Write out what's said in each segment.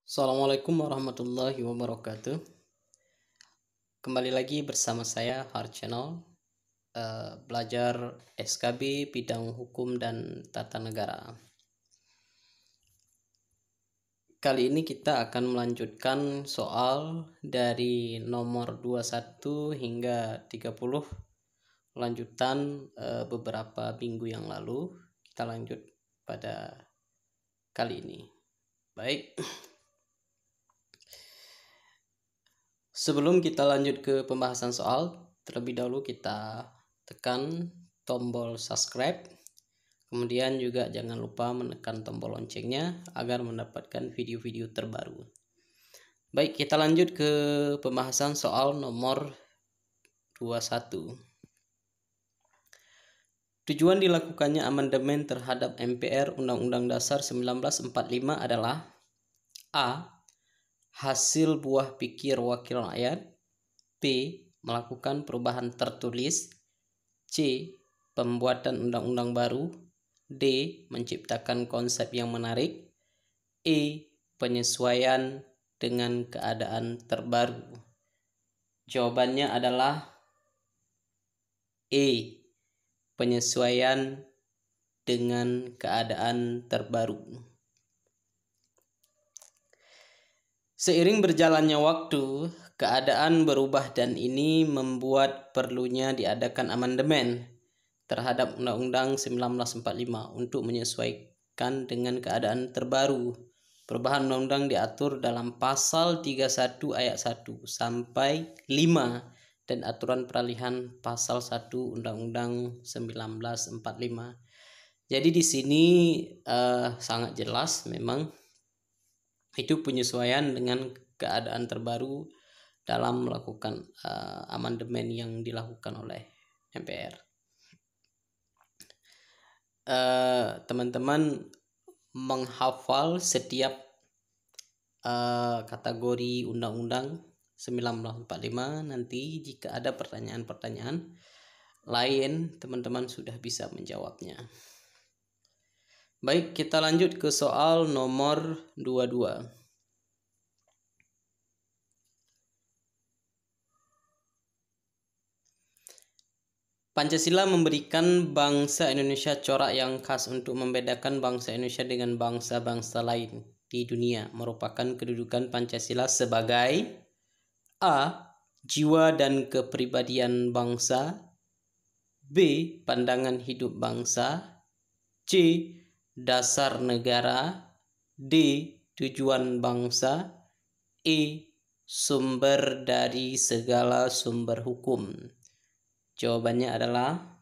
Assalamualaikum warahmatullahi wabarakatuh. Kembali lagi bersama saya Har Channel, belajar SKB bidang hukum dan tata negara. Kali ini kita akan melanjutkan soal dari nomor 21 hingga 30, lanjutan beberapa minggu yang lalu. Kita lanjut pada kali ini. Baik. Sebelum kita lanjut ke pembahasan soal, terlebih dahulu kita tekan tombol subscribe. Kemudian juga jangan lupa menekan tombol loncengnya agar mendapatkan video-video terbaru. Baik, kita lanjut ke pembahasan soal nomor 21. Tujuan dilakukannya amandemen terhadap MPR Undang-Undang Dasar 1945 adalah: A. Hasil buah pikir wakil rakyat. B. Melakukan perubahan tertulis. C. Pembuatan undang-undang baru. D. Menciptakan konsep yang menarik. E. Penyesuaian dengan keadaan terbaru. Jawabannya adalah E. Penyesuaian dengan keadaan terbaru. Seiring berjalannya waktu, keadaan berubah dan ini membuat perlunya diadakan amandemen terhadap Undang-Undang 1945 untuk menyesuaikan dengan keadaan terbaru. Perubahan undang-undang diatur dalam pasal 31 ayat 1 sampai 5 dan aturan peralihan pasal 1 Undang-Undang 1945. Jadi di sini sangat jelas memang itu penyesuaian dengan keadaan terbaru dalam melakukan amandemen yang dilakukan oleh MPR. Teman-teman menghafal setiap kategori undang-undang 1945. Nanti jika ada pertanyaan-pertanyaan lain, teman-teman sudah bisa menjawabnya. Baik, kita lanjut ke soal nomor 22. Pancasila memberikan bangsa Indonesia corak yang khas untuk membedakan bangsa Indonesia dengan bangsa-bangsa lain di dunia. Merupakan kedudukan Pancasila sebagai: A. Jiwa dan kepribadian bangsa. B. Pandangan hidup bangsa. C. Dasar negara. D. Tujuan bangsa. E. Sumber dari segala sumber hukum. Jawabannya adalah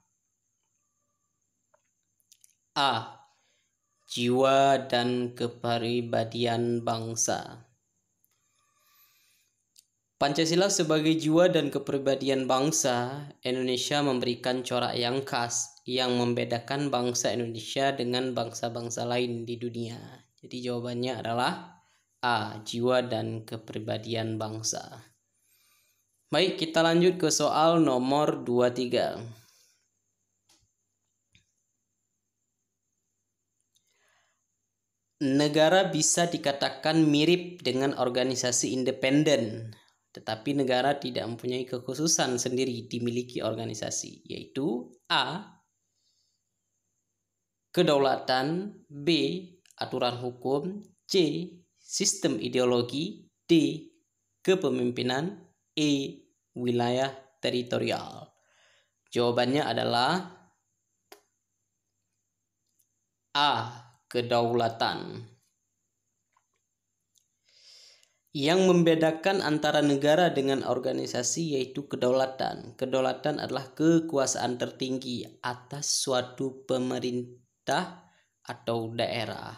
A. Jiwa dan kepribadian bangsa. Pancasila sebagai jiwa dan kepribadian bangsa Indonesia memberikan corak yang khas yang membedakan bangsa Indonesia dengan bangsa-bangsa lain di dunia. Jadi jawabannya adalah A. Jiwa dan kepribadian bangsa. Baik, kita lanjut ke soal nomor 23. Negara bisa dikatakan mirip dengan organisasi independen, tetapi negara tidak mempunyai kekhususan sendiri dimiliki organisasi, yaitu A. Kedaulatan. B. Aturan hukum. C. Sistem ideologi. D. Kepemimpinan. E. Wilayah teritorial. Jawabannya adalah A. Kedaulatan. Yang membedakan antara negara dengan organisasi yaitu kedaulatan. Kedaulatan adalah kekuasaan tertinggi atas suatu pemerintah atau daerah.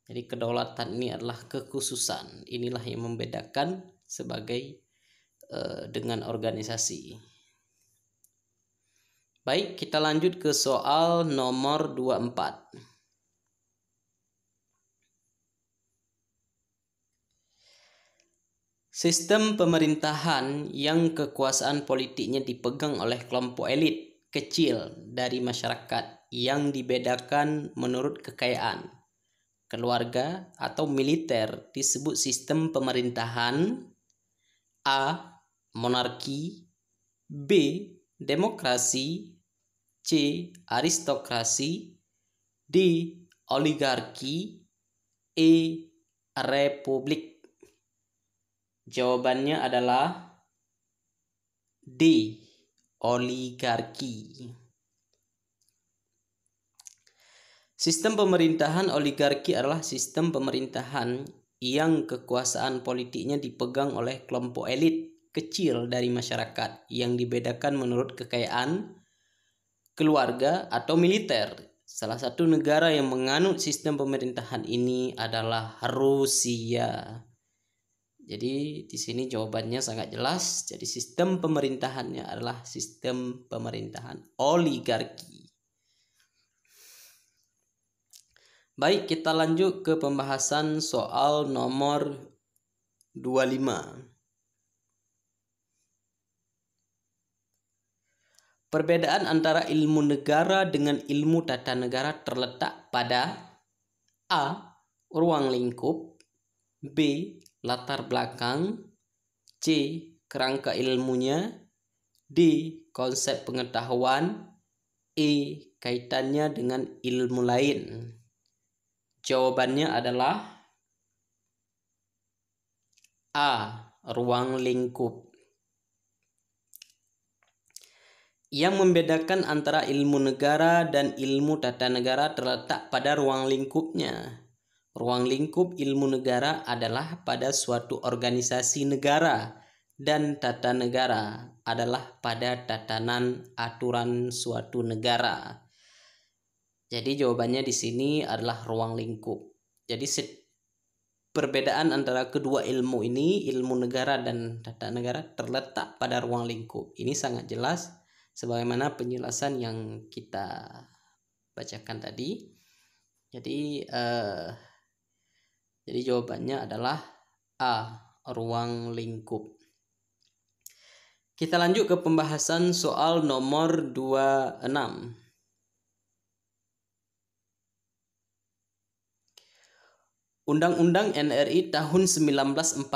Jadi kedaulatan ini adalah kekhususan. Inilah yang membedakan sebagai dengan organisasi. Baik, kita lanjut ke soal nomor 24. Sistem pemerintahan yang kekuasaan politiknya dipegang oleh kelompok elit kecil dari masyarakat yang dibedakan menurut kekayaan. keluarga, atau militer disebut sistem pemerintahan? A. Monarki, B. Demokrasi, C. Aristokrasi, D. Oligarki, E. Republik. Jawabannya adalah D. Oligarki. Sistem pemerintahan oligarki adalah sistem pemerintahan yang kekuasaan politiknya dipegang oleh kelompok elit kecil dari masyarakat yang dibedakan menurut kekayaan, keluarga, atau militer. Salah satu negara yang menganut sistem pemerintahan ini adalah Rusia. Jadi di sini jawabannya sangat jelas. Jadi sistem pemerintahannya adalah sistem pemerintahan oligarki. Baik, kita lanjut ke pembahasan soal nomor 25. Perbedaan antara ilmu negara dengan ilmu tata negara terletak pada A. Ruang lingkup, B. Latar belakang, C. Kerangka ilmunya, D. Konsep pengetahuan, E. Kaitannya dengan ilmu lain. Jawabannya adalah A. Ruang lingkup. Yang membedakan antara ilmu negara dan ilmu tata negara terletak pada ruang lingkupnya. Ruang lingkup ilmu negara adalah pada suatu organisasi negara dan tata negara adalah pada tatanan aturan suatu negara. Jadi jawabannya di sini adalah ruang lingkup. Jadi perbedaan antara kedua ilmu ini, ilmu negara dan tata negara, terletak pada ruang lingkup. Ini sangat jelas sebagaimana penjelasan yang kita bacakan tadi. Jadi jawabannya adalah A. Ruang lingkup. Kita lanjut ke pembahasan soal nomor 26. Undang-Undang NRI tahun 1945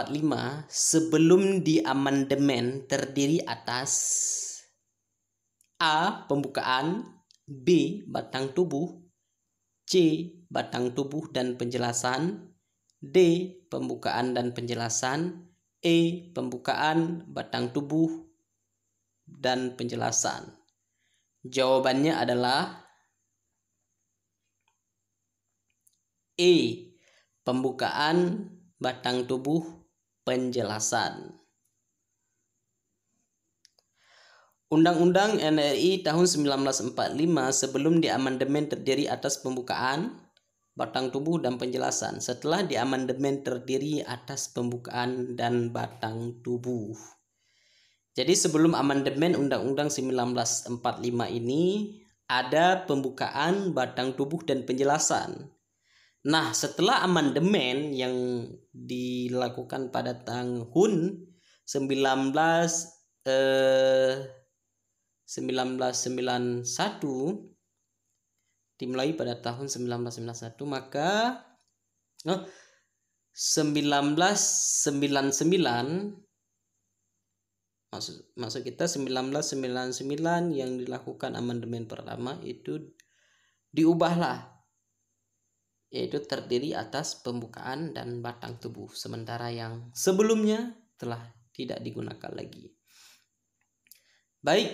sebelum diamandemen terdiri atas A. Pembukaan, B. Batang tubuh, C. Batang tubuh dan penjelasan, D. Pembukaan dan penjelasan, E. Pembukaan, batang tubuh, dan penjelasan. Jawabannya adalah E. Pembukaan, batang tubuh, penjelasan. Undang-Undang NRI tahun 1945 sebelum diamandemen terdiri atas pembukaan, batang tubuh, dan penjelasan. Setelah diamandemen terdiri atas pembukaan dan batang tubuh. Jadi sebelum amandemen Undang-Undang 1945 ini ada pembukaan, batang tubuh, dan penjelasan. Nah, setelah amandemen yang dilakukan pada tahun 1991, dimulai pada tahun 1991, maka 1999, maksud kita 1999 yang dilakukan amandemen pertama itu diubahlah, yaitu terdiri atas pembukaan dan batang tubuh, sementara yang sebelumnya telah tidak digunakan lagi. Baik,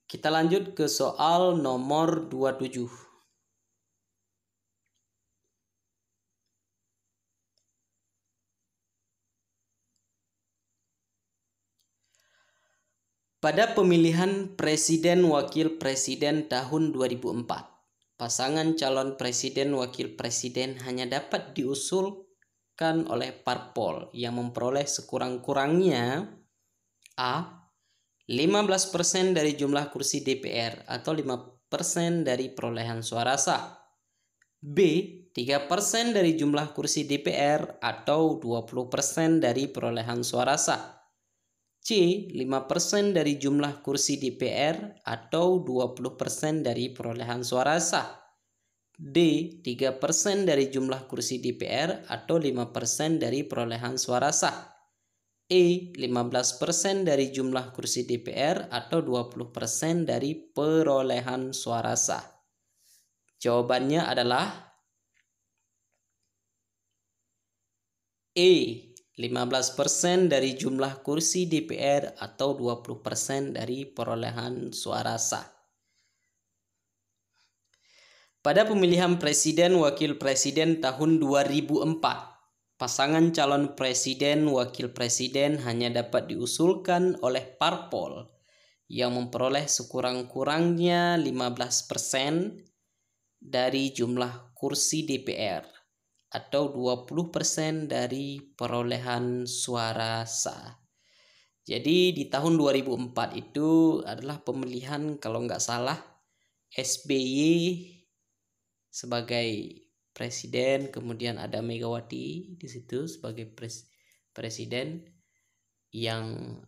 kita lanjut ke soal nomor 27. Pada pemilihan Presiden Wakil Presiden tahun 2004, pasangan calon presiden wakil presiden hanya dapat diusulkan oleh parpol yang memperoleh sekurang-kurangnya A. 15% dari jumlah kursi DPR atau 5% dari perolehan suara sah, B. 3% dari jumlah kursi DPR atau 20% dari perolehan suara sah, C. 5% dari jumlah kursi DPR atau 20% dari perolehan suara sah, D. 3% dari jumlah kursi DPR atau 5% dari perolehan suara sah. E. 15% dari jumlah kursi DPR atau 20% dari perolehan suara sah. Jawabannya adalah E. 15% dari jumlah kursi DPR atau 20% dari perolehan suara sah. Pada pemilihan presiden wakil presiden tahun 2004, pasangan calon presiden wakil presiden hanya dapat diusulkan oleh parpol yang memperoleh sekurang-kurangnya 15% dari jumlah kursi DPR atau 20% dari perolehan suara sah. Jadi di tahun 2004 itu adalah pemilihan, kalau nggak salah, SBY sebagai presiden, kemudian ada Megawati di situ sebagai presiden yang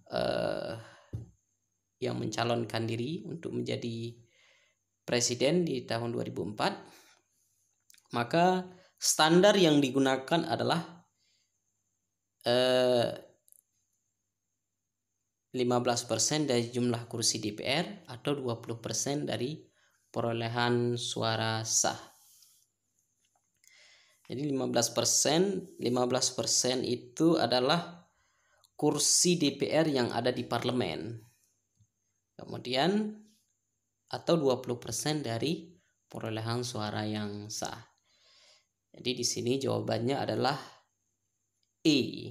mencalonkan diri untuk menjadi presiden di tahun 2004. Maka standar yang digunakan adalah 15% dari jumlah kursi DPR atau 20% dari perolehan suara sah. Jadi 15% itu adalah kursi DPR yang ada di parlemen. Kemudian atau 20% dari perolehan suara yang sah. Jadi di sini jawabannya adalah E.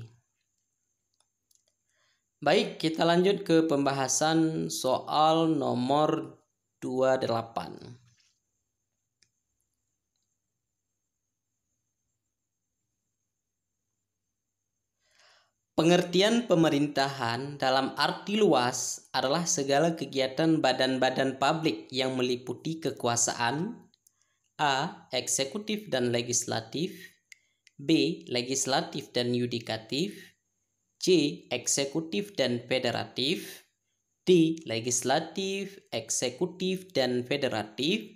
Baik, kita lanjut ke pembahasan soal nomor 28. Pengertian pemerintahan dalam arti luas adalah segala kegiatan badan-badan publik yang meliputi kekuasaan A. Eksekutif dan legislatif, B. Legislatif dan yudikatif, C. Eksekutif dan federatif, D. Legislatif, eksekutif, dan federatif,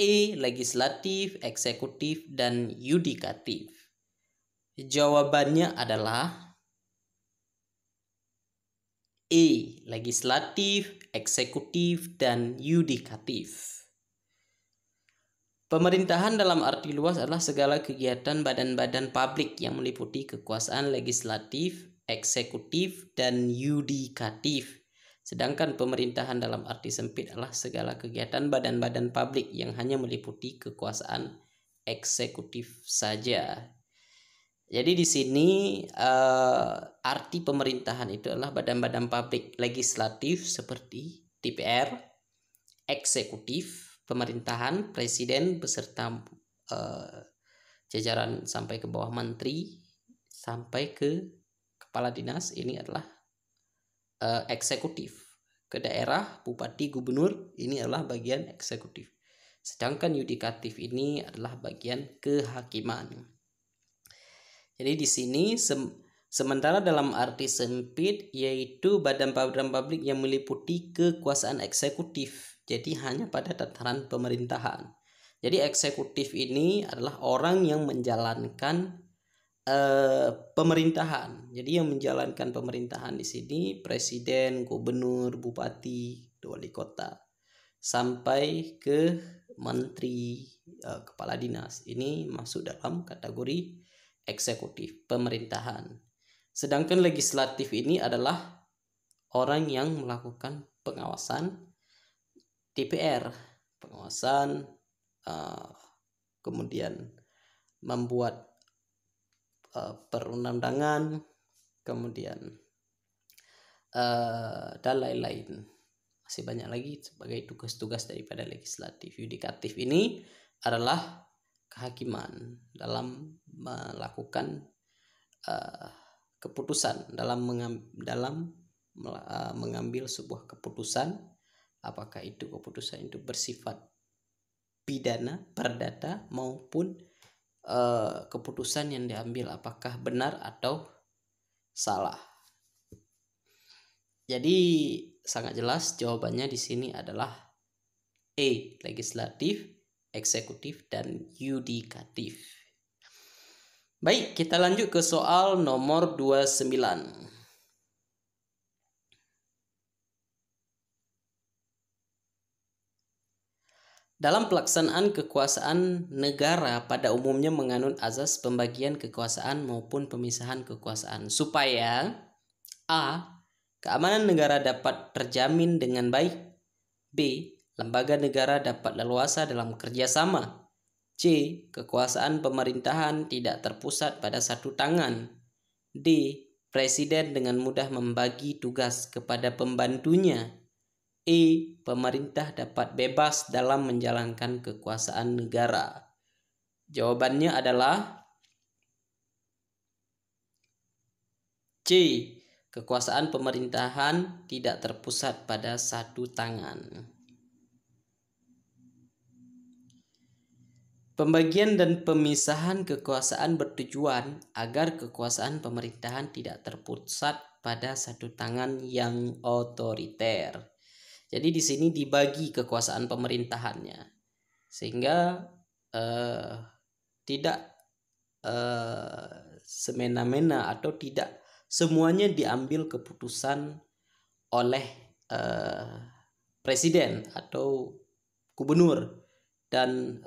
E. Legislatif, eksekutif, dan yudikatif. Jawabannya adalah E. Legislatif, eksekutif, dan yudikatif. Pemerintahan dalam arti luas adalah segala kegiatan badan-badan publik yang meliputi kekuasaan legislatif, eksekutif, dan yudikatif. Sedangkan pemerintahan dalam arti sempit adalah segala kegiatan badan-badan publik yang hanya meliputi kekuasaan eksekutif saja. Jadi di sini arti pemerintahan itu adalah badan-badan publik legislatif seperti DPR, eksekutif, pemerintahan, presiden beserta jajaran sampai ke bawah menteri sampai ke kepala dinas, ini adalah eksekutif. Ke daerah, bupati, gubernur, ini adalah bagian eksekutif. Sedangkan yudikatif ini adalah bagian kehakiman. Jadi di sini sementara dalam arti sempit yaitu badan-badan publik yang meliputi kekuasaan eksekutif. Jadi hanya pada tataran pemerintahan. Jadi eksekutif ini adalah orang yang menjalankan pemerintahan. Jadi yang menjalankan pemerintahan di sini presiden, gubernur, bupati, wali kota, sampai ke menteri, kepala dinas. Ini masuk dalam kategori eksekutif, pemerintahan. Sedangkan legislatif ini adalah orang yang melakukan pengawasan DPR, pengawasan, kemudian membuat perundang-undangan, kemudian dan lain-lain. Masih banyak lagi sebagai tugas-tugas daripada legislatif. Yudikatif ini adalah kehakiman dalam melakukan keputusan, dalam mengambil sebuah keputusan, apakah itu keputusan itu bersifat pidana, perdata, maupun keputusan yang diambil apakah benar atau salah. Jadi sangat jelas jawabannya di sini adalah E, legislatif, eksekutif, dan yudikatif. Baik, kita lanjut ke soal nomor 29. Dalam pelaksanaan kekuasaan, negara pada umumnya menganut azas pembagian kekuasaan maupun pemisahan kekuasaan supaya A. Keamanan negara dapat terjamin dengan baik. B. Lembaga negara dapat leluasa dalam kerjasama. C. Kekuasaan pemerintahan tidak terpusat pada satu tangan. D. Presiden dengan mudah membagi tugas kepada pembantunya. E. Pemerintah dapat bebas dalam menjalankan kekuasaan negara. Jawabannya adalah C. Kekuasaan pemerintahan tidak terpusat pada satu tangan. Pembagian dan pemisahan kekuasaan bertujuan agar kekuasaan pemerintahan tidak terpusat pada satu tangan yang otoriter. Jadi di sini dibagi kekuasaan pemerintahannya, sehingga tidak semena-mena atau tidak semuanya diambil keputusan oleh presiden atau gubernur dan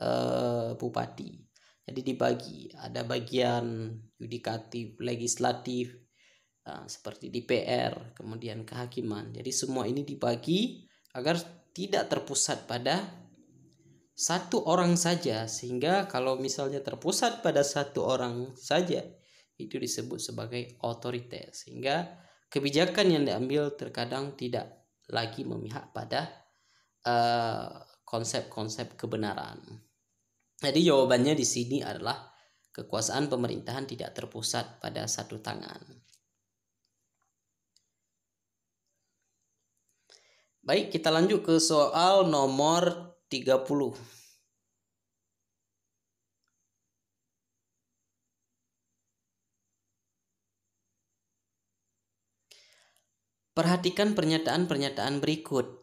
bupati. Jadi dibagi, ada bagian yudikatif, legislatif, seperti DPR, kemudian kehakiman. Jadi semua ini dibagi agar tidak terpusat pada satu orang saja, sehingga kalau misalnya terpusat pada satu orang saja itu disebut sebagai otoriter, sehingga kebijakan yang diambil terkadang tidak lagi memihak pada konsep-konsep kebenaran. Jadi jawabannya di sini adalah kekuasaan pemerintahan tidak terpusat pada satu tangan. Baik, kita lanjut ke soal nomor 30. Perhatikan pernyataan-pernyataan berikut.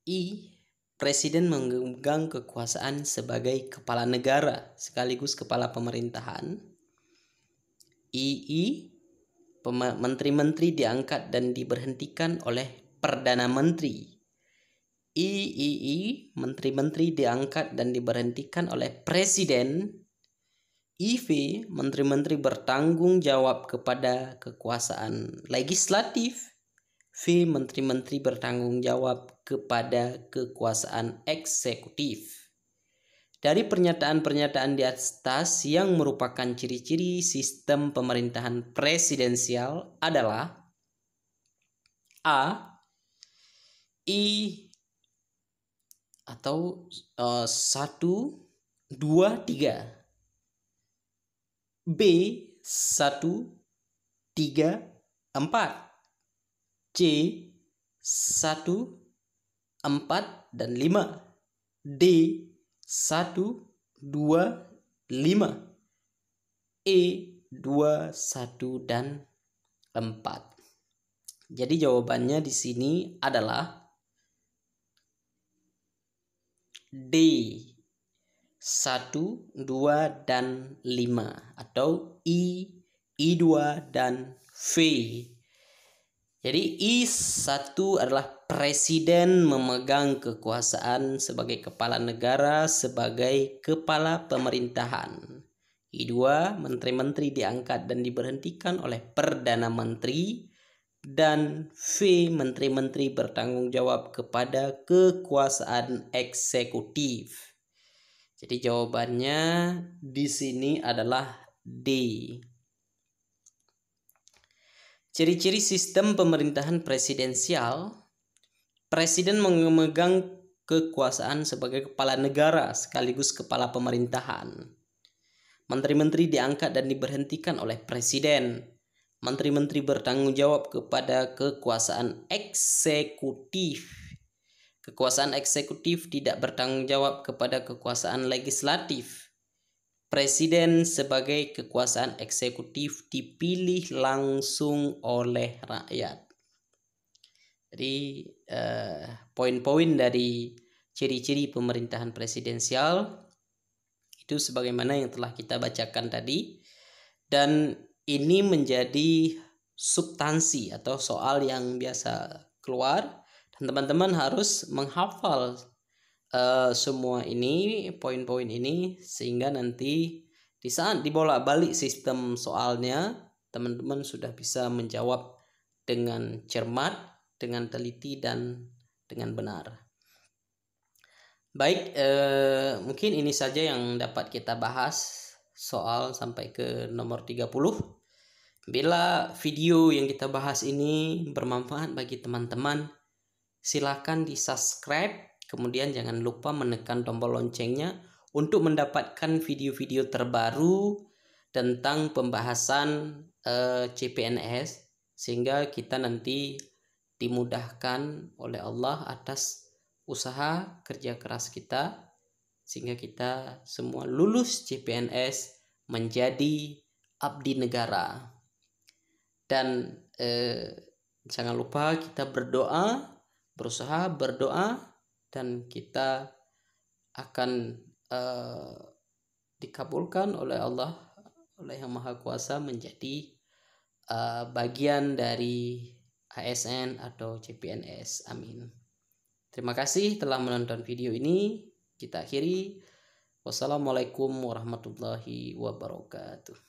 I. Presiden memegang kekuasaan sebagai kepala negara sekaligus kepala pemerintahan. II. Menteri-menteri diangkat dan diberhentikan oleh Perdana Menteri. III. Menteri-menteri diangkat dan diberhentikan oleh Presiden. IV. Menteri-menteri bertanggung jawab kepada kekuasaan legislatif. V. Menteri-menteri bertanggung jawab kepada kekuasaan eksekutif. Dari pernyataan-pernyataan di atas yang merupakan ciri-ciri sistem pemerintahan presidensial adalah A. I atau 1, 2, 3. B. 1, 3, 4. C. 1, 4, dan 5. D. 1, 2, 5. E. 2, 1, dan 4. Jadi jawabannya di sini adalah D. 1, 2, dan 5 atau I2 dan V. Jadi I1 adalah presiden memegang kekuasaan sebagai kepala negara, sebagai kepala pemerintahan. I2, menteri-menteri diangkat dan diberhentikan oleh Perdana Menteri. Dan V, menteri-menteri bertanggung jawab kepada kekuasaan eksekutif. Jadi jawabannya di sini adalah D. Ciri-ciri sistem pemerintahan presidensial. Presiden memegang kekuasaan sebagai kepala negara sekaligus kepala pemerintahan. Menteri-menteri diangkat dan diberhentikan oleh presiden. Menteri-menteri bertanggung jawab kepada kekuasaan eksekutif. Kekuasaan eksekutif tidak bertanggung jawab kepada kekuasaan legislatif. Presiden sebagai kekuasaan eksekutif dipilih langsung oleh rakyat. Jadi poin-poin dari ciri-ciri pemerintahan presidensial itu sebagaimana yang telah kita bacakan tadi, dan ini menjadi substansi atau soal yang biasa keluar, dan teman-teman harus menghafal semua ini, poin-poin ini, sehingga nanti di saat dibolak-balik sistem soalnya, teman-teman sudah bisa menjawab dengan cermat, dengan teliti, dan dengan benar. Baik, mungkin ini saja yang dapat kita bahas soal sampai ke nomor 30. Bila video yang kita bahas ini bermanfaat bagi teman-teman, silakan di-subscribe, kemudian jangan lupa menekan tombol loncengnya untuk mendapatkan video-video terbaru tentang pembahasan CPNS, sehingga kita nanti dimudahkan oleh Allah atas usaha kerja keras kita, sehingga kita semua lulus CPNS menjadi abdi negara. Dan jangan lupa kita berdoa, berusaha berdoa, dan kita akan dikabulkan oleh Allah, oleh Yang Maha Kuasa, menjadi bagian dari ASN atau CPNS. Amin. Terima kasih telah menonton video ini. Kita akhiri. Wassalamualaikum warahmatullahi wabarakatuh.